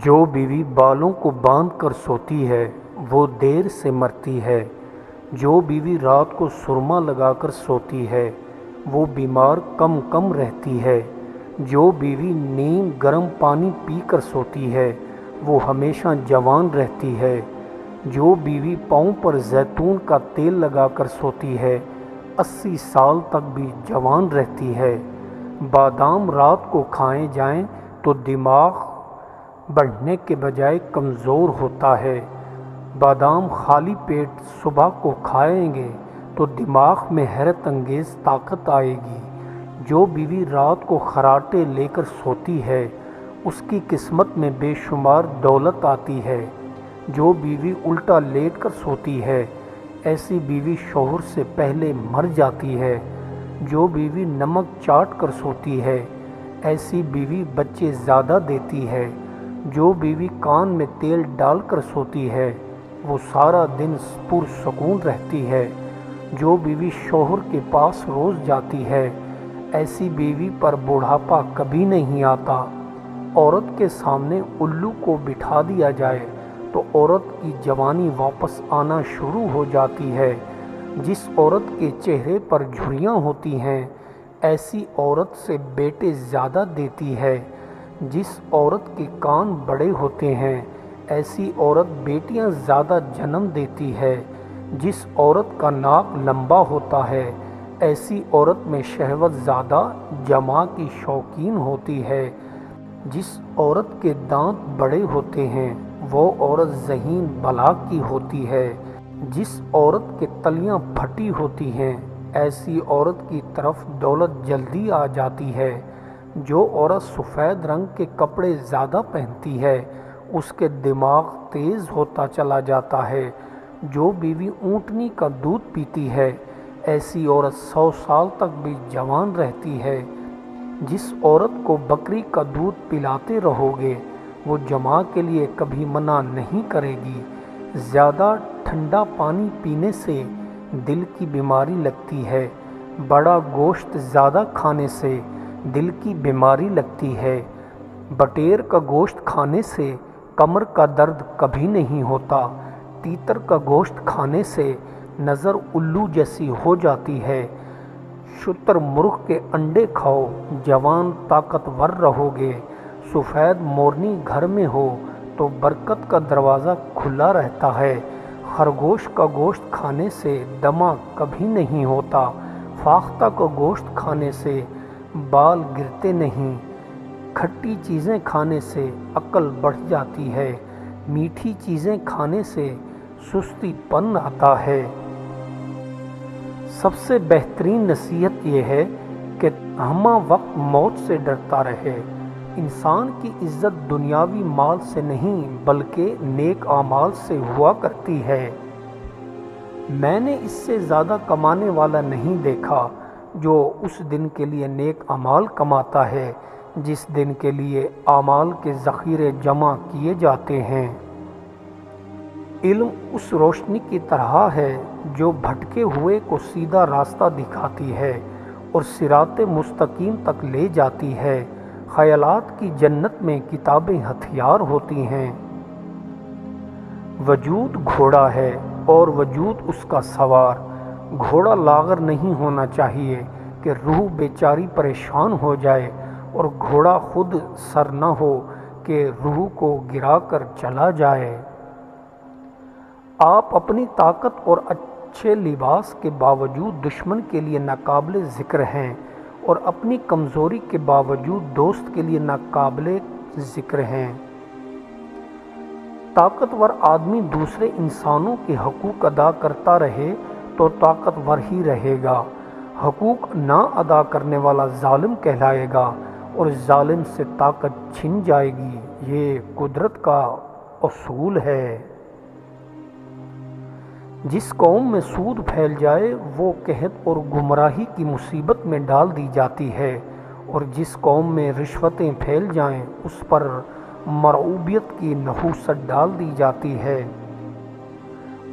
جو بیوی بالوں کو باندھ کر سوتی ہے وہ دیر سے مرتی ہے۔ جو بیوی رات کو سرما لگا کر سوتی ہے وہ بیمار کم رہتی ہے۔ جو بیوی نیم گرم پانی پی کر سوتی ہے وہ ہمیشہ جوان رہتی ہے۔ جو بیوی پاؤں پر زیتون کا تیل لگا کر سوتی ہے 80 سال تک بھی جوان رہتی ہے۔ بادام رات کو کھائے جائیں تو دماغ بڑھنے کے بجائے کمزور ہوتا ہے۔ بادام خالی پیٹ صبح کو کھائیں گے تو دماغ میں حیرت انگیز طاقت آئے گی۔ جو بیوی رات کو خراٹے لے کر سوتی ہے اس کی قسمت میں بے شمار دولت آتی ہے۔ جو بیوی الٹا لیٹ کر سوتی ہے ایسی بیوی شوہر سے پہلے مر جاتی ہے۔ جو بیوی نمک چاٹ کر سوتی ہے ایسی بیوی بچے زیادہ دیتی ہے۔ جو بیوی کان میں تیل ڈال کر سوتی ہے وہ سارا دن پرسکون رہتی ہے۔ جو بیوی شوہر کے پاس روز جاتی ہے ایسی بیوی پر بڑھاپا کبھی نہیں آتا۔ عورت کے سامنے الو کو بٹھا دیا جائے تو عورت کی جوانی واپس آنا شروع ہو جاتی ہے۔ جس عورت کے چہرے پر جھریاں ہوتی ہیں ایسی عورت سے بیٹے زیادہ دیتی ہے۔ جس عورت کے کان بڑے ہوتے ہیں ایسی عورت بیٹیاں زیادہ جنم دیتی ہے۔ جس عورت کا ناک لمبا ہوتا ہے ایسی عورت میں شہوت زیادہ جماع کی شوقین ہوتی ہے۔ جس عورت کے دانت بڑے ہوتے ہیں وہ عورت ذہین بلا کی ہوتی ہے۔ جس عورت کے تلیاں پھٹی ہوتی ہیں ایسی عورت کی طرف دولت جلدی آ جاتی ہے۔ جو عورت سفید رنگ کے کپڑے زیادہ پہنتی ہے اس کے دماغ تیز ہوتا چلا جاتا ہے۔ جو بیوی اونٹنی کا دودھ پیتی ہے ایسی عورت 100 سال تک بھی جوان رہتی ہے۔ جس عورت کو بکری کا دودھ پلاتے رہو گے وہ جماع کے لیے کبھی منع نہیں کرے گی۔ زیادہ ٹھنڈا پانی پینے سے دل کی بیماری لگتی ہے۔ بڑا گوشت زیادہ کھانے سے دل کی بیماری لگتی ہے۔ بٹیر کا گوشت کھانے سے کمر کا درد کبھی نہیں ہوتا۔ تیتر کا گوشت کھانے سے نظر الو جیسی ہو جاتی ہے۔ شتر مرغ کے انڈے کھاؤ جوان طاقتور رہو گے۔ سفید مورنی گھر میں ہو تو برکت کا دروازہ کھلا رہتا ہے۔ خرگوش کا گوشت کھانے سے دمہ کبھی نہیں ہوتا۔ فاختہ کا گوشت کھانے سے بال گرتے نہیں۔ کھٹی چیزیں کھانے سے عقل بڑھ جاتی ہے۔ میٹھی چیزیں کھانے سے سستی پن آتا ہے۔ سب سے بہترین نصیحت یہ ہے کہ ہمہ وقت موت سے ڈرتا رہے۔ انسان کی عزت دنیاوی مال سے نہیں بلکہ نیک اعمال سے ہوا کرتی ہے۔ میں نے اس سے زیادہ کمانے والا نہیں دیکھا جو اس دن کے لیے نیک اعمال کماتا ہے جس دن کے لیے اعمال کے ذخیرے جمع کیے جاتے ہیں۔ علم اس روشنی کی طرح ہے جو بھٹکے ہوئے کو سیدھا راستہ دکھاتی ہے اور صراط مستقیم تک لے جاتی ہے۔ خیالات کی جنت میں کتابیں ہتھیار ہوتی ہیں۔ وجود گھوڑا ہے اور وجود اس کا سوار۔ گھوڑا لاغر نہیں ہونا چاہیے کہ روح بیچاری پریشان ہو جائے اور گھوڑا خود سر نہ ہو کہ روح کو گرا کر چلا جائے۔ آپ اپنی طاقت اور اچھے لباس کے باوجود دشمن کے لیے ناقابل ذکر ہیں اور اپنی کمزوری کے باوجود دوست کے لیے ناقابل ذکر ہیں۔ طاقتور آدمی دوسرے انسانوں کے حقوق ادا کرتا رہے تو طاقتور ہی رہے گا۔ حقوق نہ ادا کرنے والا ظالم کہلائے گا اور ظالم سے طاقت چھن جائے گی۔ یہ قدرت کا اصول ہے۔ جس قوم میں سود پھیل جائے وہ قحط اور گمراہی کی مصیبت میں ڈال دی جاتی ہے اور جس قوم میں رشوتیں پھیل جائیں اس پر مرعوبیت کی نحوست ڈال دی جاتی ہے۔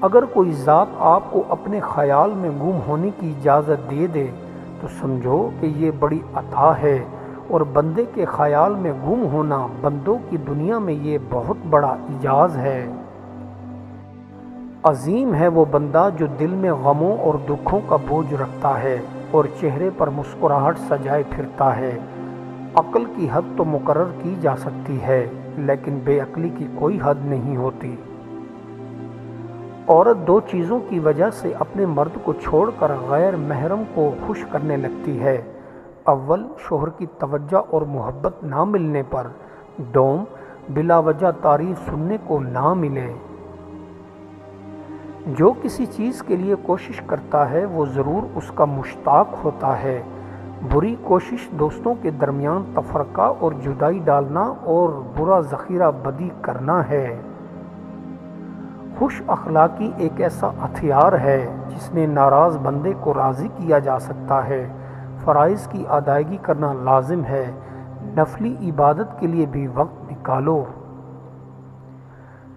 اگر کوئی ذات آپ کو اپنے خیال میں گم ہونے کی اجازت دے دے تو سمجھو کہ یہ بڑی عطا ہے اور بندے کے خیال میں گم ہونا بندوں کی دنیا میں یہ بہت بڑا اعجاز ہے۔ عظیم ہے وہ بندہ جو دل میں غموں اور دکھوں کا بوجھ رکھتا ہے اور چہرے پر مسکراہٹ سجائے پھرتا ہے۔ عقل کی حد تو مقرر کی جا سکتی ہے، لیکن بے عقلی کی کوئی حد نہیں ہوتی۔ عورت دو چیزوں کی وجہ سے اپنے مرد کو چھوڑ کر غیر محرم کو خوش کرنے لگتی ہے۔ اول، شوہر کی توجہ اور محبت نہ ملنے پر۔ دوم، بلا وجہ تعریف سننے کو نہ ملے۔ جو کسی چیز کے لیے کوشش کرتا ہے وہ ضرور اس کا مشتاق ہوتا ہے۔ بری کوشش دوستوں کے درمیان تفرقہ اور جدائی ڈالنا اور برا ذخیرہ بدی کرنا ہے۔ خوش اخلاقی ایک ایسا ہتھیار ہے جس نے ناراض بندے کو راضی کیا جا سکتا ہے۔ فرائض کی ادائیگی کرنا لازم ہے، نفلی عبادت کے لیے بھی وقت نکالو۔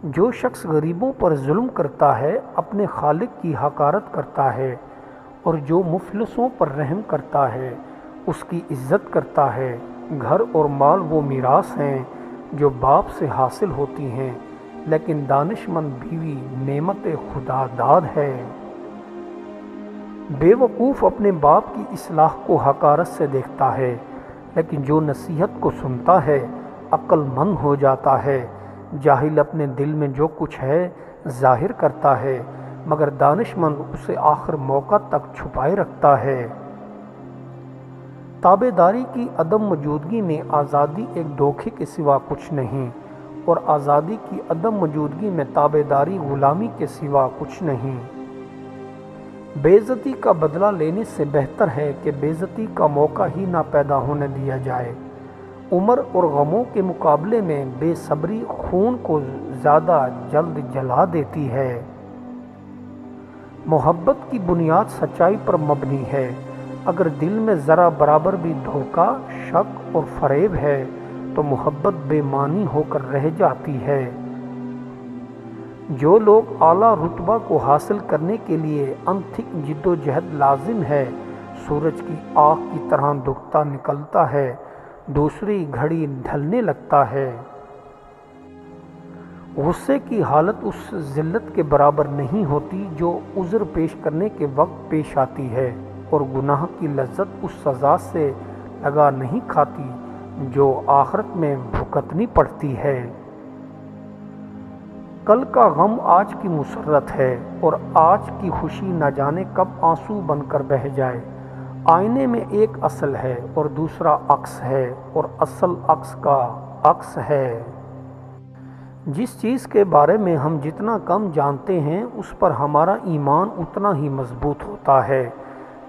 جو شخص غریبوں پر ظلم کرتا ہے اپنے خالق کی حقارت کرتا ہے، اور جو مفلسوں پر رحم کرتا ہے اس کی عزت کرتا ہے۔ گھر اور مال وہ میراث ہیں جو باپ سے حاصل ہوتی ہیں، لیکن دانش مند بیوی نعمت خدا داد ہے۔ بے وقوف اپنے باپ کی اصلاح کو حقارت سے دیکھتا ہے، لیکن جو نصیحت کو سنتا ہے عقل مند ہو جاتا ہے۔ جاہل اپنے دل میں جو کچھ ہے ظاہر کرتا ہے، مگر دانش مند اسے آخر موقع تک چھپائے رکھتا ہے۔ تابع داری کی عدم موجودگی میں آزادی ایک دھوکے کے سوا کچھ نہیں، اور آزادی کی عدم موجودگی میں تابع داری غلامی کے سوا کچھ نہیں۔ بے عزتی کا بدلہ لینے سے بہتر ہے کہ بے عزتی کا موقع ہی نہ پیدا ہونے دیا جائے۔ عمر اور غموں کے مقابلے میں بے صبری خون کو زیادہ جلد جلا دیتی ہے۔ محبت کی بنیاد سچائی پر مبنی ہے۔ اگر دل میں ذرا برابر بھی دھوکہ، شک اور فریب ہے تو محبت بے معنی ہو کر رہ جاتی ہے۔ جو لوگ اعلیٰ رتبہ کو حاصل کرنے کے لیے انتھک جد و جہد لازم ہے، سورج کی آنکھ کی طرح دکھتا نکلتا ہے، دوسری گھڑی ڈھلنے لگتا ہے۔ غصے کی حالت اس ذلت کے برابر نہیں ہوتی جو عذر پیش کرنے کے وقت پیش آتی ہے، اور گناہ کی لذت اس سزا سے لگا نہیں کھاتی جو آخرت میں بھگتنی پڑتی ہے۔ کل کا غم آج کی مسرت ہے، اور آج کی خوشی نہ جانے کب آنسو بن کر بہہ جائے۔ آئینے میں ایک اصل ہے اور دوسرا عکس ہے، اور اصل عکس کا عکس ہے۔ جس چیز کے بارے میں ہم جتنا کم جانتے ہیں اس پر ہمارا ایمان اتنا ہی مضبوط ہوتا ہے۔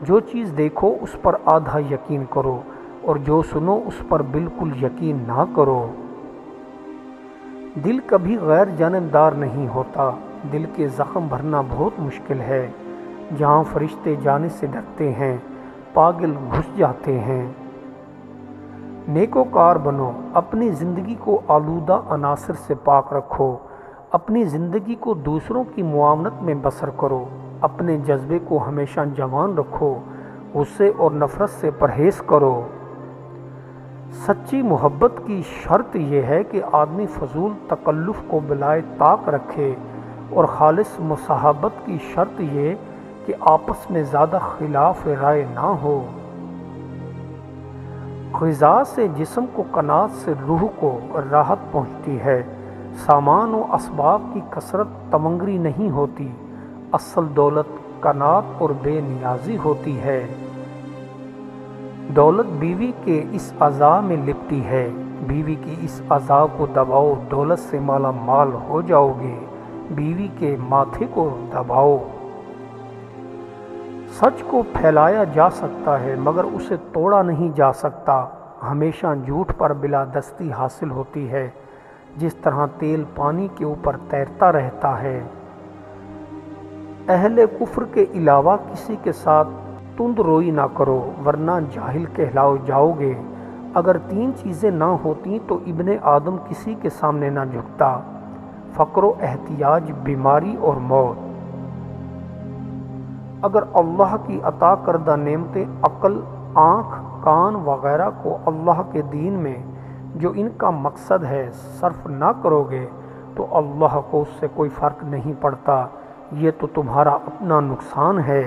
جو چیز دیکھو اس پر آدھا یقین کرو، اور جو سنو اس پر بالکل یقین نہ کرو۔ دل کبھی غیر جانبدار نہیں ہوتا۔ دل کے زخم بھرنا بہت مشکل ہے۔ جہاں فرشتے جانے سے ڈرتے ہیں، پاگل گھس جاتے ہیں۔ نیکوکار بنو، اپنی زندگی کو آلودہ عناصر سے پاک رکھو، اپنی زندگی کو دوسروں کی معاونت میں بسر کرو، اپنے جذبے کو ہمیشہ جوان رکھو، غصے اور نفرت سے پرہیز کرو۔ سچی محبت کی شرط یہ ہے کہ آدمی فضول تکلف کو بلائے طاق رکھے، اور خالص مصاحبت کی شرط یہ کہ آپس میں زیادہ خلاف رائے نہ ہو۔ غذا سے جسم کو، قناعت سے روح کو راحت پہنچتی ہے۔ سامان و اسباب کی کثرت تمنگری نہیں ہوتی، اصل دولت قناعت اور بے نیازی ہوتی ہے۔ دولت بیوی کے اس اعضاء میں لپٹی ہے، بیوی کی اس اعضاء کو دباؤ، دولت سے مالا مال ہو جاؤ گے، بیوی کے ماتھے کو دباؤ۔ سچ کو پھیلایا جا سکتا ہے مگر اسے توڑا نہیں جا سکتا۔ ہمیشہ جھوٹ پر بلا دستی حاصل ہوتی ہے، جس طرح تیل پانی کے اوپر تیرتا رہتا ہے۔ اہل کفر کے علاوہ کسی کے ساتھ تند روئی نہ کرو ورنہ جاہل کہلاؤ جاؤ گے۔ اگر تین چیزیں نہ ہوتیں تو ابن آدم کسی کے سامنے نہ جھکتا: فقر و احتیاج، بیماری اور موت۔ اگر اللہ کی عطا کردہ نعمتیں عقل، آنکھ، مکان وغیرہ کو اللہ کے دین میں جو ان کا مقصد ہے صرف نہ کرو گے تو اللہ کو اس سے کوئی فرق نہیں پڑتا، یہ تو تمہارا اپنا نقصان ہے۔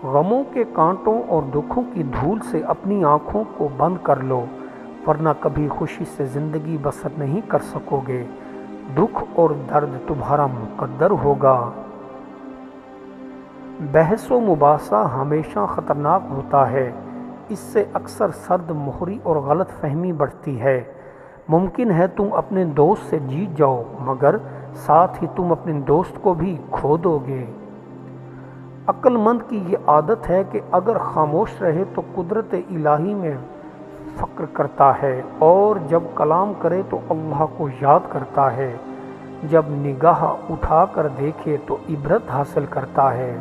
غموں کے کانٹوں اور دکھوں کی دھول سے اپنی آنکھوں کو بند کر لو، ورنہ کبھی خوشی سے زندگی بسر نہیں کر سکو گے، دکھ اور درد تمہارا مقدر ہوگا۔ بحث و مباحثہ ہمیشہ خطرناک ہوتا ہے، اس سے اکثر سرد مہری اور غلط فہمی بڑھتی ہے۔ ممکن ہے تم اپنے دوست سے جیت جاؤ مگر ساتھ ہی تم اپنے دوست کو بھی کھو دو گے۔ عقل مند کی یہ عادت ہے کہ اگر خاموش رہے تو قدرت الہی میں فکر کرتا ہے، اور جب کلام کرے تو اللہ کو یاد کرتا ہے، جب نگاہ اٹھا کر دیکھے تو عبرت حاصل کرتا ہے۔